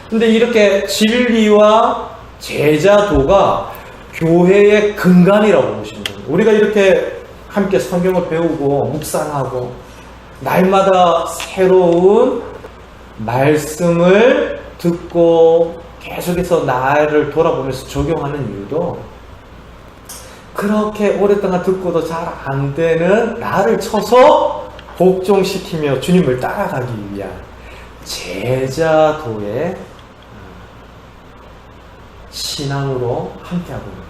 근데 이렇게 진리와 제자도가 교회의 근간이라고 보시면 됩니다. 우리가 이렇게 함께 성경을 배우고 묵상하고 날마다 새로운 말씀을 듣고 계속해서 나를 돌아보면서 적용하는 이유도 그렇게 오랫동안 듣고도 잘 안 되는 나를 쳐서 복종시키며 주님을 따라가기 위한 제자도의 신앙으로 함께하고 있는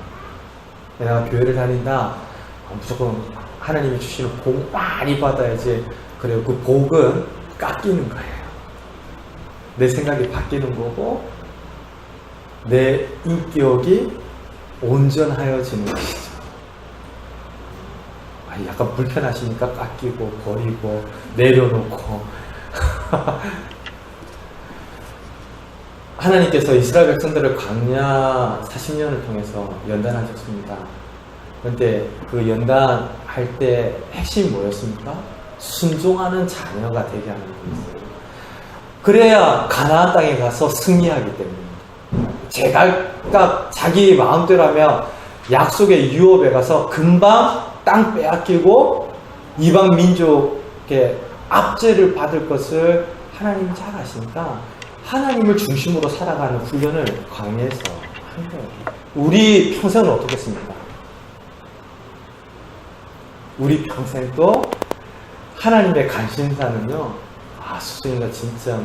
거예요. 내가 교회를 다닌다 무조건 하나님이 주시는 복 많이 받아야지. 그래요. 그 복은 깎이는 거예요. 내 생각이 바뀌는 거고 내 인격이 온전하여지는 것이죠. 약간 불편하시니까 깎이고 버리고 내려놓고 하나님께서 이스라엘 백성들을 광야 40년을 통해서 연단하셨습니다. 그런데 그 연단할 때 핵심이 뭐였습니까? 순종하는 자녀가 되게 하는 거였어요. 그래야 가나안 땅에 가서 승리하기 때문입니다. 제각각 자기 마음대로 하면 약속의 유업에 가서 금방 땅 빼앗기고 이방 민족의 압제를 받을 것을 하나님이 잘 아시니까 하나님을 중심으로 살아가는 훈련을 광야에서 한 거예요. 우리 평생은 어떻겠습니까? 우리 평생도 하나님의 관심사는요, 수준이가 진짜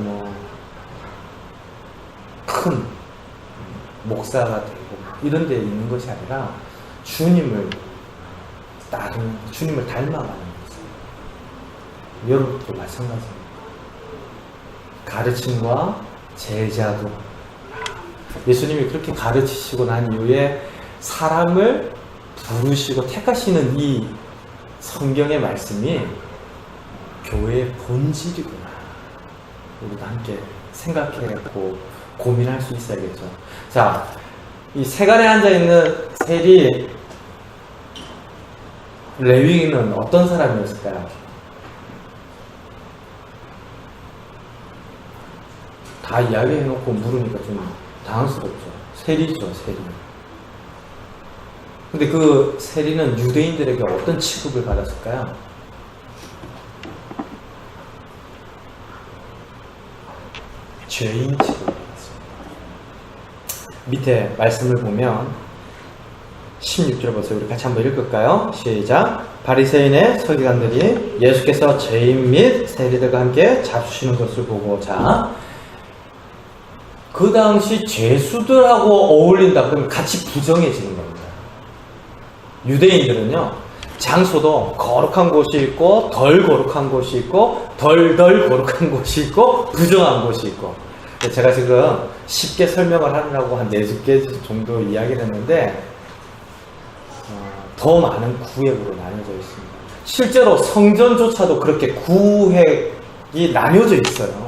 큰 목사가 되고 이런 데 있는 것이 아니라 주님을 따르는, 주님을 닮아가는 것이에요. 여러분도 마찬가지입니다. 가르침과 제자도, 예수님이 그렇게 가르치시고 난 이후에 사람을 부르시고 택하시는 이 성경의 말씀이 교회의 본질이구나. 우리도 함께 생각해갖고 고민할 수 있어야겠죠. 자, 이 세간에 앉아있는 세리 레위인은 어떤 사람이었을까요? 다 이야기해놓고 물으니까 좀 당황스럽죠. 세리죠, 세리. 근데 그 세리는 유대인들에게 어떤 취급을 받았을까요? 죄인 취급을 받았습니다. 밑에 말씀을 보면 16절 보세요. 우리 같이 한번 읽을까요? 시작. 바리새인의 서기관들이 예수께서 죄인 및 세리들과 함께 잡수시는 것을 보고, 자, 그 당시 죄수들하고 어울린다 그러면 같이 부정해지는 겁니다. 유대인들은요, 장소도 거룩한 곳이 있고 덜 거룩한 곳이 있고 덜 거룩한 곳이 있고 부정한 곳이 있고, 제가 지금 쉽게 설명을 하려고 한 4개 정도 이야기를 했는데 더 많은 구획으로 나뉘어져 있습니다. 실제로 성전조차도 그렇게 구획이 나뉘어져 있어요.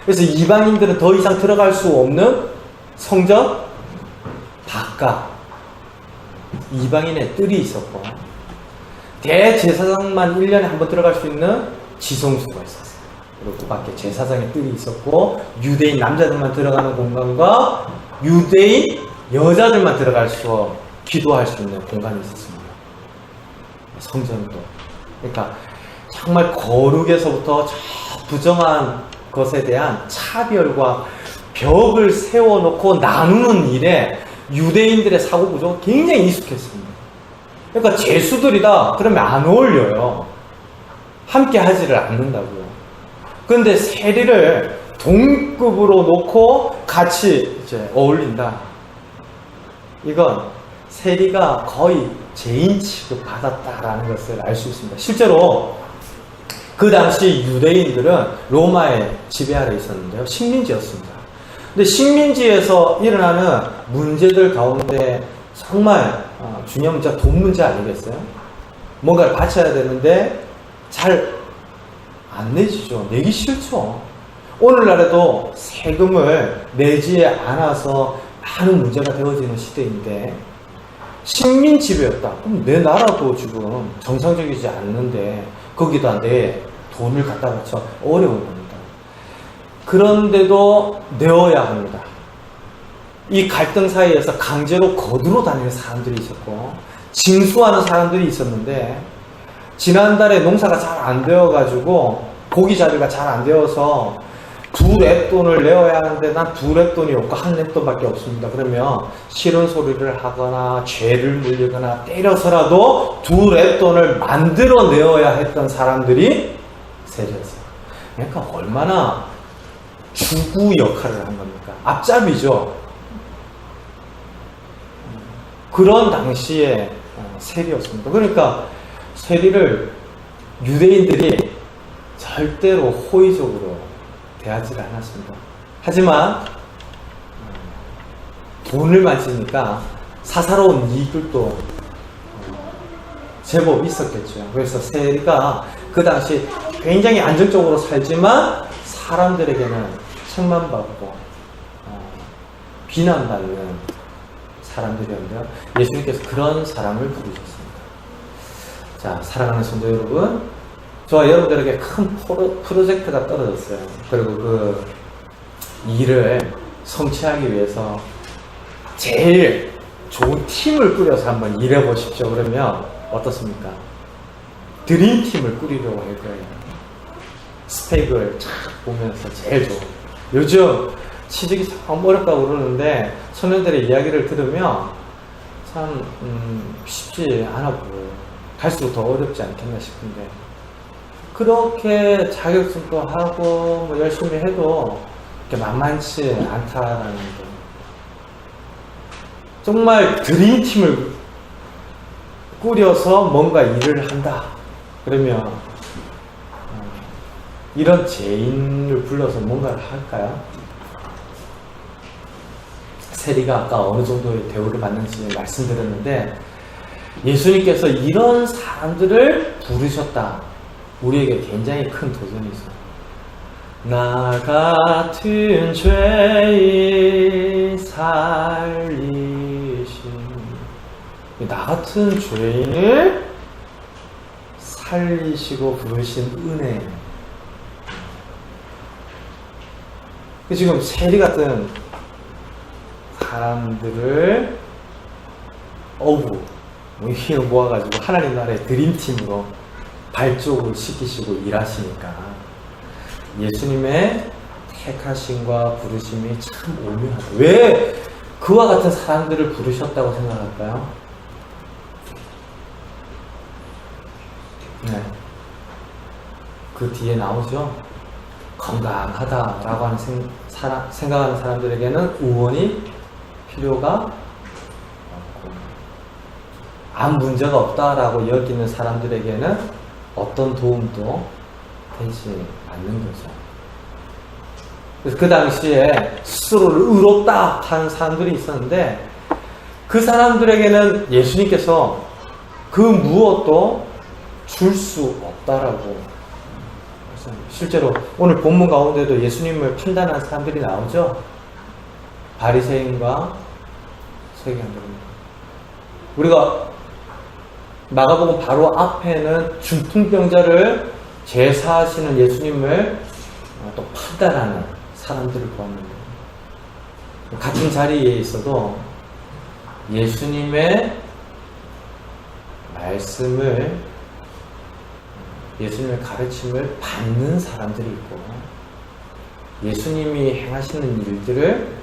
그래서 이방인들은 더 이상 들어갈 수 없는 성전 바깥 이방인의 뜰이 있었고, 대제사장만 1년에 한 번 들어갈 수 있는 지성소가 있었어요. 그리고 그 밖에 제사장의 뜰이 있었고, 유대인 남자들만 들어가는 공간과 유대인 여자들만 들어갈 수, 기도할 수 있는 공간이 있었습니다. 성전도. 그러니까 정말 거룩에서부터 저 부정한 것에 대한 차별과 벽을 세워놓고 나누는 일에 유대인들의 사고구조가 굉장히 익숙했습니다. 그러니까 죄수들이다 그러면 안 어울려요. 함께 하지를 않는다고요. 그런데 세리를 동급으로 놓고 같이 이제 어울린다. 이건 세리가 거의 죄인 취급 받았다라는 것을 알 수 있습니다. 실제로 그 당시 유대인들은 로마의 지배 아래 있었는데요, 식민지였습니다. 근데 식민지에서 일어나는 문제들 가운데 정말 중요한 문제가 돈 문제 아니겠어요? 뭔가를 바쳐야 되는데 잘 안 내지죠. 내기 싫죠. 오늘날에도 세금을 내지 않아서 많은 문제가 되어지는 시대인데, 식민 지배였다. 그럼 내 나라도 지금 정상적이지 않는데 거기다 내 돈을 갖다 바쳐 어려운 겁니다. 그런데도 내어야 합니다. 이 갈등 사이에서 강제로 거두러 다니는 사람들이 있었고 징수하는 사람들이 있었는데, 지난달에 농사가 잘 안 되어가지고 고기 자리가 잘 안 되어서 두 랩돈을 내어야 하는데 난 두 랩돈이 없고 한 랩돈밖에 없습니다. 그러면 싫은 소리를 하거나 죄를 물리거나 때려서라도 두 랩돈을 만들어 내어야 했던 사람들이 세리였어요. 그러니까 얼마나 주구 역할을 한 겁니까? 앞잡이죠. 그런 당시에 세리였습니다. 그러니까 세리를 유대인들이 절대로 호의적으로 대하지 않았습니다. 하지만 돈을 만지니까 사사로운 이익들도 제법 있었겠죠. 그래서 세리가 그 당시 굉장히 안정적으로 살지만 사람들에게는 책망받고 비난받는 사람들이었는데요. 예수님께서 그런 사람을 부르셨습니다. 자, 사랑하는 성도 여러분, 저와 여러분들에게 큰 프로젝트가 떨어졌어요. 그리고 그 일을 성취하기 위해서 제일 좋은 팀을 꾸려서 한번 일해보십시오. 그러면 어떻습니까? 드림팀을 꾸리려고 할 거예요. 스펙을 쫙 보면서 제일 좋은. 요즘 취직이 참 어렵다고 그러는데 청년들의 이야기를 들으면 참 쉽지 않아 보여요. 갈수록 더 어렵지 않겠나 싶은데, 그렇게 자격증도 하고 뭐 열심히 해도 그렇게 만만치 않다라는 게, 정말 드림팀을 꾸려서 뭔가 일을 한다 그러면 이런 죄인을 불러서 뭔가를 할까요? 세리가 아까 어느 정도의 대우를 받는지 말씀드렸는데, 예수님께서 이런 사람들을 부르셨다. 우리에게 굉장히 큰 도전이죠. 나 같은 죄인 살리신, 나 같은 죄인을 살리시고 부르신 은혜. 지금 세리 같은 사람들을 힘을 모아가지고 하나님 나라의 드림팀으로 발족을 시키시고 일하시니까 예수님의 택하심과 부르심이 참 오묘하다. 왜 그와 같은 사람들을 부르셨다고 생각할까요? 네. 그 뒤에 나오죠. 건강하다라고 하는 생각하는 사람들에게는 의원이 필요가 없고, 아무 문제가 없다라고 여기는 사람들에게는 어떤 도움도 되지 않는 거죠. 그래서 그 당시에 스스로를 의롭다 하는 사람들이 있었는데, 그 사람들에게는 예수님께서 그 무엇도 줄 수 없다라고. 실제로 오늘 본문 가운데도 예수님을 판단하는 사람들이 나오죠. 바리새인과 서기관들. 우리가 마가복음 바로 앞에는 중풍병자를 제사하시는 예수님을 또 판단하는 사람들을 보았는데, 같은 자리에 있어도 예수님의 말씀을, 예수님의 가르침을 받는 사람들이 있고, 예수님이 행하시는 일들을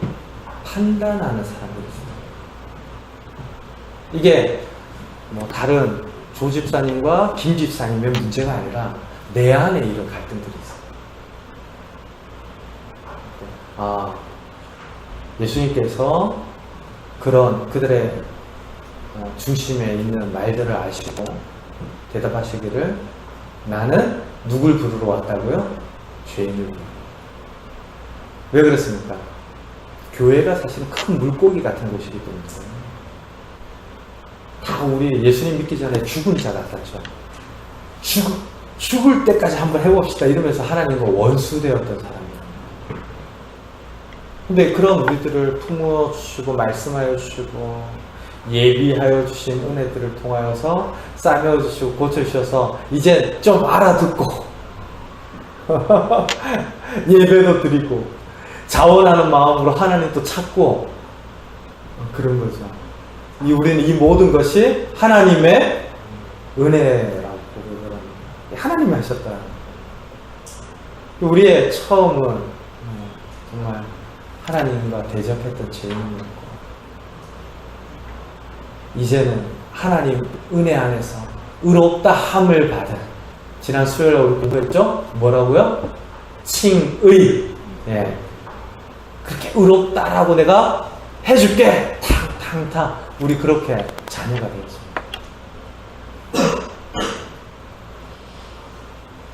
판단하는 사람들이 있습니다. 이게 뭐 다른 조 집사님과 김 집사님의 문제가 아니라 내 안에 이런 갈등들이 있어요. 예수님께서 그런 그들의 중심에 있는 말들을 아시고 대답하시기를, 나는 누굴 부르러 왔다고요? 죄인을 부르러. 왜 그렇습니까? 교회가 사실은 큰 물고기 같은 곳이기 때문에 다 우리 예수님 믿기 전에 죽은 자 같았죠. 죽을 때까지 한번 해봅시다 이러면서 하나님과 원수되었던 사람이에요. 근데 그런 우리들을 품어주시고 말씀하여 주시고 예비하여 주신 은혜들을 통하여서 싸매어 주시고 고쳐주셔서 이제 좀 알아듣고 예배도 드리고 자원하는 마음으로 하나님도 찾고 그런 거죠. 우리는 이 모든 것이 하나님의 은혜라고 보거든요. 하나님이 하셨다. 우리의 처음은 정말 하나님과 대적했던 죄인이었고, 이제는 하나님 은혜 안에서 의롭다 함을 받은, 지난 수요일에 우리 공부했죠? 뭐라고요? 칭의. 예. 그렇게 의롭다라고 내가 해줄게. 탕탕탕. 우리 그렇게 자녀가 되었습니다.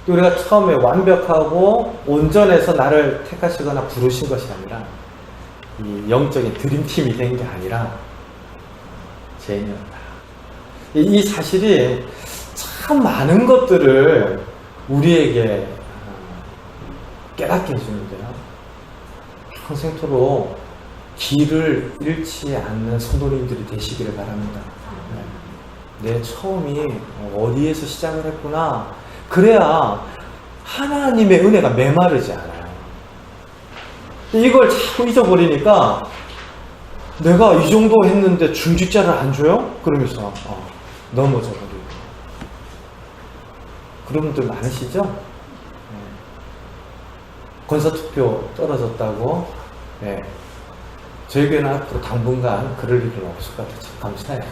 우리가 처음에 완벽하고 온전해서 나를 택하시거나 부르신 것이 아니라 이 영적인 드림팀이 된 게 아니라 죄인이었다. 이 사실이 참 많은 것들을 우리에게 깨닫게 해주는데요. 평생토록 길을 잃지 않는 성도님들이 되시기를 바랍니다. 내 처음이 어디에서 시작을 했구나. 그래야 하나님의 은혜가 메마르지 않아요. 이걸 자꾸 잊어버리니까 내가 이 정도 했는데 중직자를 안 줘요? 그러면서 넘어져 버리고. 그런 분들 많으시죠? 권사투표 떨어졌다고. 네. 저희 교회는 앞으로 당분간 그럴 일은 없을 것 같아요. 감사해요.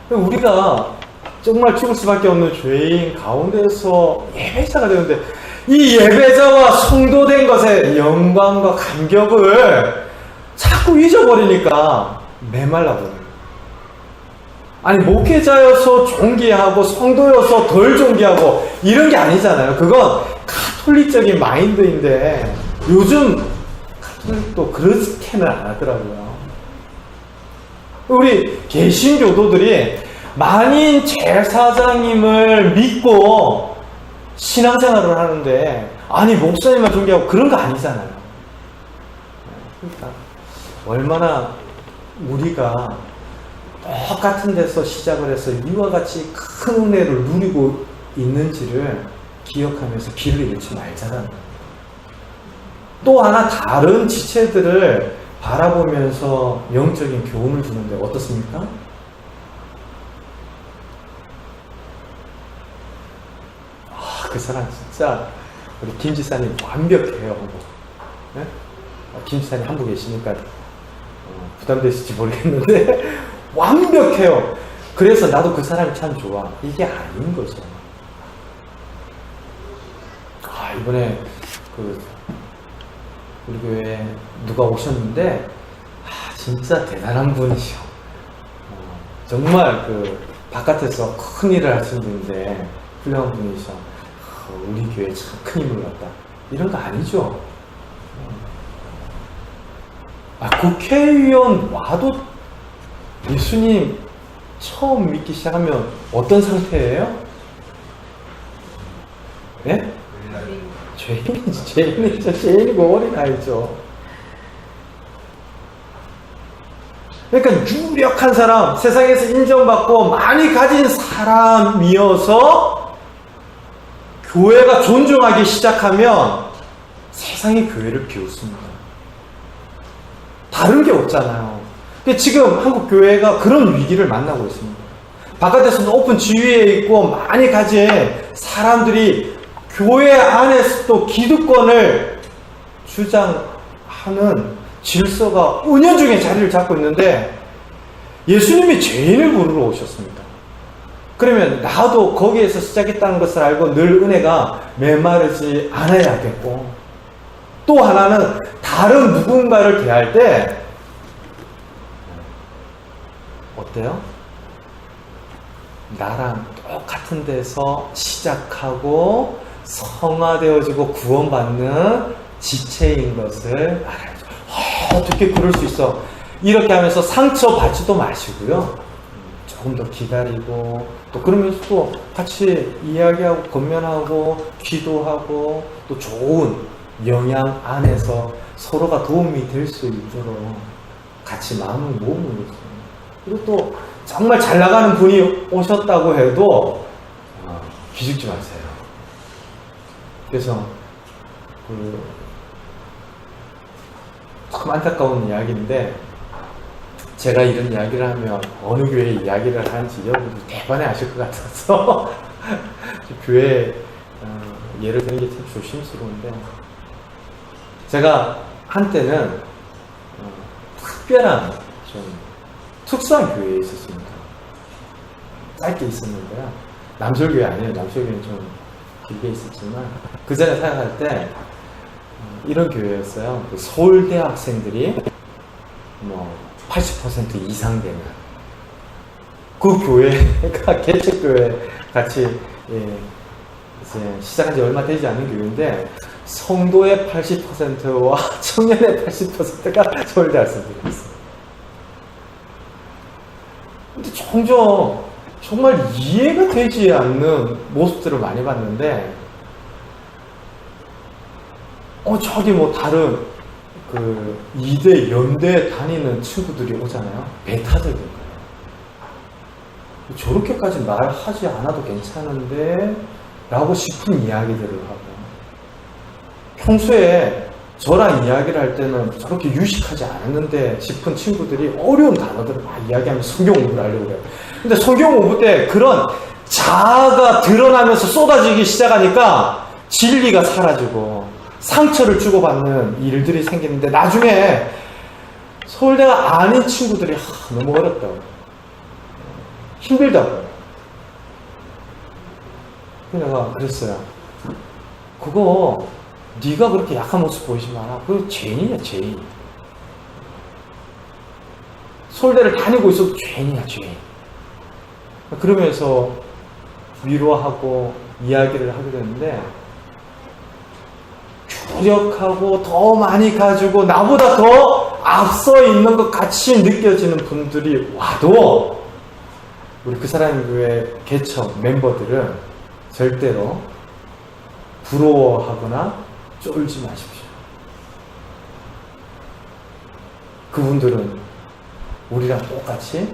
우리가 정말 죽을 수밖에 없는 죄인 가운데서 예배자가 되는데 이 예배자와 성도된 것의 영광과 감격을 자꾸 잊어버리니까 메말라버려요. 아니 목회자여서 존귀하고 성도여서 덜 존귀하고 이런 게 아니잖아요. 그건 카톨릭적인 마인드인데 요즘 카톨릭도 그렇게는 안 하더라고요. 우리 개신교도들이 만인 제사장님을 믿고 신앙생활을 하는데 아니 목사님만 존귀하고 그런 거 아니잖아요. 그러니까 얼마나 우리가 똑같은 데서 시작을 해서 이와 같이 큰 은혜를 누리고 있는지를 기억하면서 길을 잃지 말자라는 거예요. 또 하나 다른 지체들을 바라보면서 영적인 교훈을 주는데 어떻습니까? 그 사람 진짜 우리 김 지사님 완벽해요. 네? 김 지사님 한국 계시니까 부담되실지 모르겠는데 완벽해요. 그래서 나도 그 사람이 참 좋아. 이게 아닌 거죠. 이번에 우리 교회에 누가 오셨는데 진짜 대단한 분이셔. 정말 바깥에서 큰 일을 하시는 분인데 훌륭한 분이셔. 우리 교회에 참 큰 힘을 갖다. 이런 거 아니죠. 국회의원 와도 예수님 처음 믿기 시작하면 어떤 상태예요? 네? 죄인이고 어린아이죠. 그러니까 유력한 사람, 세상에서 인정받고 많이 가진 사람이어서 교회가 존중하기 시작하면 세상이 교회를 비웃습니다. 다른 게 없잖아요. 지금 한국 교회가 그런 위기를 만나고 있습니다. 바깥에서는 오픈 지위에 있고 많이 가진 사람들이 교회 안에서도 기득권을 주장하는 질서가 은연중에 자리를 잡고 있는데 예수님이 죄인을 부르러 오셨습니다. 그러면 나도 거기에서 시작했다는 것을 알고 늘 은혜가 메마르지 않아야겠고, 또 하나는 다른 누군가를 대할 때 어때요? 나랑 똑같은 데서 시작하고 성화되어지고 구원받는 지체인 것을 알아야죠. 어떻게 그럴 수 있어? 이렇게 하면서 상처받지도 마시고요. 조금 더 기다리고, 또 그러면서 또 같이 이야기하고 건면하고 기도하고 또 좋은 영향 안에서 서로가 도움이 될 수 있도록 같이 마음을 모으는 거죠. 그리고 또 정말 잘 나가는 분이 오셨다고 해도 기죽지 마세요. 그래서 참 안타까운 이야기인데, 제가 이런 이야기를 하면 어느 교회 이야기를 하는지 여러분들 대번에 아실 것 같아서 교회 예를 드는 게 참 조심스러운데, 제가 한때는 특별한 좀 특수한 교회에 있었습니다. 짧게 있었는데요. 남설교회 아니에요. 남설교회는 좀 길게 있었지만 그 전에 사역할 때 이런 교회였어요. 서울대 학생들이 80% 이상 되는 그 교회가 개척교회 같이 이제 시작한 지 얼마 되지 않은 교회인데, 성도의 80%와 청년의 80%가 서울대 학생들이 있어요. 근데 종종 정말 이해가 되지 않는 모습들을 많이 봤는데, 저기 뭐 다른 그 이대, 연대 다니는 친구들이 오잖아요. 배타적인 거예요. 저렇게까지 말하지 않아도 괜찮은데 라고 싶은 이야기들을 하고, 평소에 저랑 이야기를 할 때는 저렇게 유식하지 않았는데 싶은 친구들이 어려운 단어들을 막 이야기하면서 성경 공부를 하려고 해요. 근데 성경 공부 때 그런 자아가 드러나면서 쏟아지기 시작하니까 진리가 사라지고 상처를 주고받는 일들이 생기는데, 나중에 서울대가 아닌 친구들이 너무 어렵다고, 힘들다고. 내가 그랬어요. 그거 네가 그렇게 약한 모습 보이지 마라. 그거 죄인이야, 죄인. 서울대를 다니고 있어도 죄인이야, 죄인. 그러면서 위로하고 이야기를 하게 됐는데, 주력하고 더 많이 가지고 나보다 더 앞서 있는 것 같이 느껴지는 분들이 와도 우리 그 사람 교회 개척 멤버들은 절대로 부러워하거나 쫄지 마십시오. 그분들은 우리랑 똑같이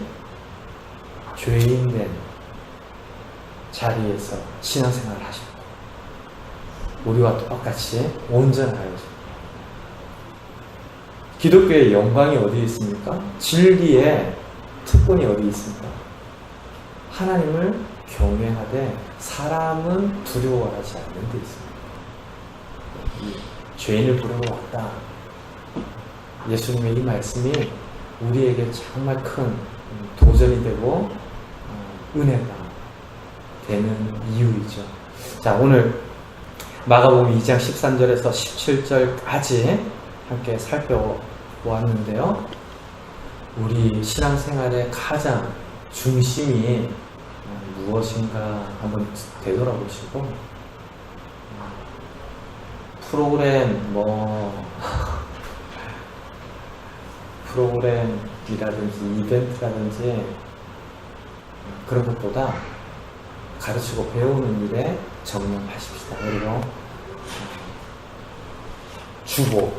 죄인된 자리에서 신앙생활을 하십니다. 우리와 똑같이 온전하여. 기독교의 영광이 어디 있습니까? 진리의 특권이 어디 있습니까? 하나님을 경외하되 사람은 두려워하지 않는 데 있습니다. 죄인을 부르러 왔다. 예수님의 이 말씀이 우리에게 정말 큰 도전이 되고 은혜가 되는 이유이죠. 자, 오늘 마가복음 2장 13절에서 17절까지 함께 살펴보았는데요. 우리 신앙생활의 가장 중심이 무엇인가 한번 되돌아보시고, 프로그램이라든지 이벤트라든지 그런 것보다 가르치고 배우는 일에 전념하십시다. 그리고 주보,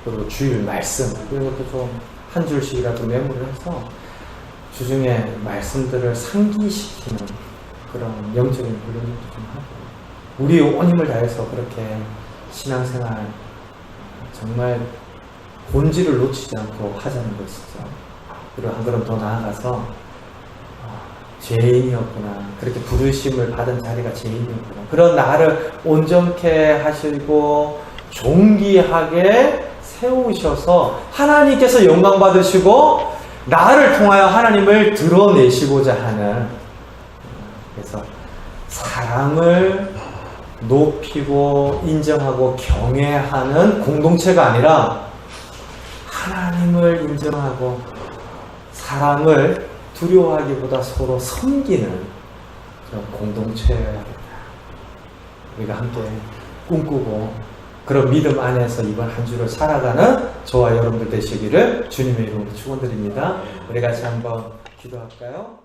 그리고 주일 말씀, 이런 것도 좀 한 줄씩이라도 메모를 해서 주중에 말씀들을 상기시키는 그런 영적인 훈련도 좀 하고, 우리 온 힘을 다해서 그렇게 신앙생활 정말 본질을 놓치지 않고 하자는 것이죠. 그리고 한 걸음 더 나아가서 죄인이었구나, 그렇게 부르심을 받은 자리가 죄인이었구나, 그런 나를 온전케 하시고 존귀하게 세우셔서 하나님께서 영광 받으시고 나를 통하여 하나님을 드러내시고자 하는, 그래서 사람을 높이고 인정하고 경외하는 공동체가 아니라 하나님을 인정하고 사람을 두려워하기보다 서로 섬기는 그런 공동체야겠다. 우리가 함께 꿈꾸고 그런 믿음 안에서 이번 한 주를 살아가는 저와 여러분들 되시기를 주님의 이름으로 축원드립니다. 우리 같이 한번 기도할까요?